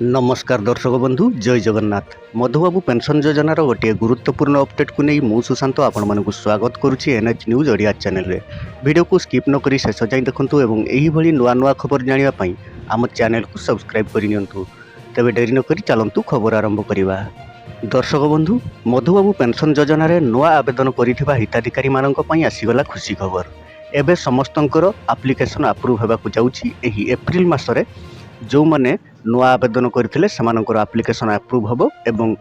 नमस्कार दर्शक बंधु जय जगन्नाथ। मधुबाबू पेंशन योजनार गोटे गुरुत्वपूर्ण अपडेट को नहीं मु सुशांत आपण मानक स्वागत करुच्ची एनएच न्यूज ओडिया चैनल रे। वीडियो को स्किप न करी शेष जाए देखंतु एवं एही भली नुआ नुआ खबर जानिया पई आम चैनल को सब्सक्राइब करि नियंतु। तबे डेरी न करी चलंतु खबर आरंभ करिवा। दर्शक बंधु मधुबाबू पेंशन योजना रे नुआ आवेदन करिथिबा हिताधिकारी मानक पई आसीगला खुशी खबर। एबे समस्तंकर एप्लिकेशन अप्रूव हेबाकु जाउछि। एही एप्रिल मासरे जो माने नुआ आवेदन करथिले सेमानकर एप्लिकेशन अप्रूव हबो एवं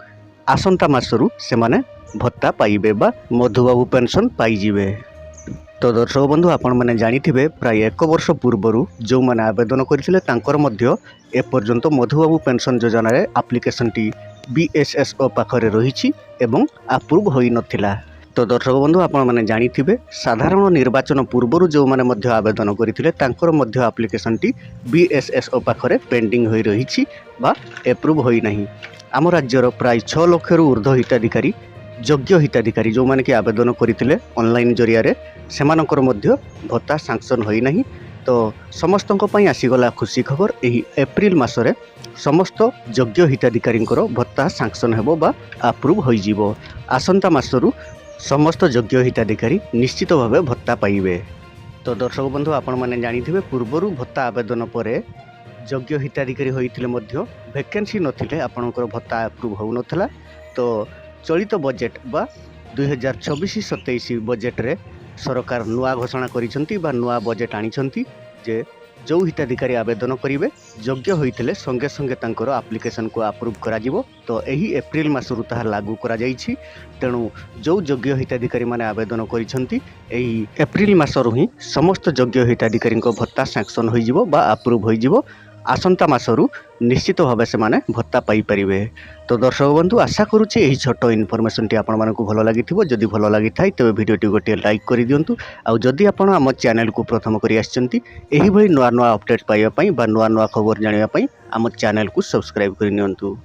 आसंता मासरू सेमाने भत्ता पाइबे बा मधुबाबू पेंशन पाइजिबे। तो दर्शक बंधु आपण माने जानिथिबे प्राय 1 वर्ष पूर्वरु जो माने आवेदन करथिले तांकर मध्य ए पर्यंत मधुबाबू पेंशन योजना रे एप्लिकेशन टी बीएसएसओ पाखरे रहिछि एवं अप्रूव होई नथिला। तो दर्शक बंधु आपण माने जानिथिबे साधारण निर्वाचन पूर्वरु जो माने मध्य आवेदन करथिले तांकर मध्य एप्लिकेशन टी बीएसएसओ पाखरे पेंडिंग होई रहिछि बा अप्रूव होई नाही। आम राज्यर प्राय 6 लाख रु ऊर्ध्व हिताधिकारी योग्य हिताधिकारी जो माने कि आवेदन करथिले ऑनलाइन जरिया रे सेमानकर मध्य भत्ता सैंक्शन होई नाही। तो समस्तंको पई आसीगला खुशी खबर। एही एप्रिल मासरे समस्त योग्य हिताधिकारींकर भत्ता सैंक्शन हेबो बा अप्रूव होई जिवो। आसंता मासरू समस्त योग्य हिताधिकारी निश्चित भावे भत्ता पाइबे। तो दर्शक बंधु आपण माने जानिथिबे पूर्वरु भत्ता आवेदन परे योग्य हिताधिकारी होइथिले मध्य वैकेंसी नथिले आपणकर भत्ता अप्रूव हो नथला। तो चलित बजेट बा 2026-27 बजेट रे सरकार नुआ घोषणा करिसंती बा नुआ बजेट आनिसंती जे जो हिताधिकारी आवेदन करिवे योग्य होइथिले संगे संगे तांकर एप्लिकेशन को अप्रूव करा जिवो। तो एही एप्रिल मासरू ताहा लागू करा जाइछि। तेणु जो योग्य हिताधिकारी माने आवेदन करिसंती एही एप्रिल मासरू ही समस्त योग्य हिताधिकारी भत्ता सैंक्शन होई जिवो बा अप्रूव होई जिवो। आसंता मासरू निश्चित भाव से माने भत्ता पाई परिबे। तो दर्शक बंधु आशा करुच्ची यही छोट इनफॉरमेशन टी आपण मानकु भलो लागिथिबो। जदि भलो लागिथाय तबे वीडियो टी गोटे लाइक करि दियंतु। आउ जदि आपण हम चैनल को प्रथम करि आछंती एही भई नुआ नुआ अपडेट पाइबा पई बा नुआ नुआ खबर जानिबा पई हम चैनल को सब्सक्राइब करि नियंतु।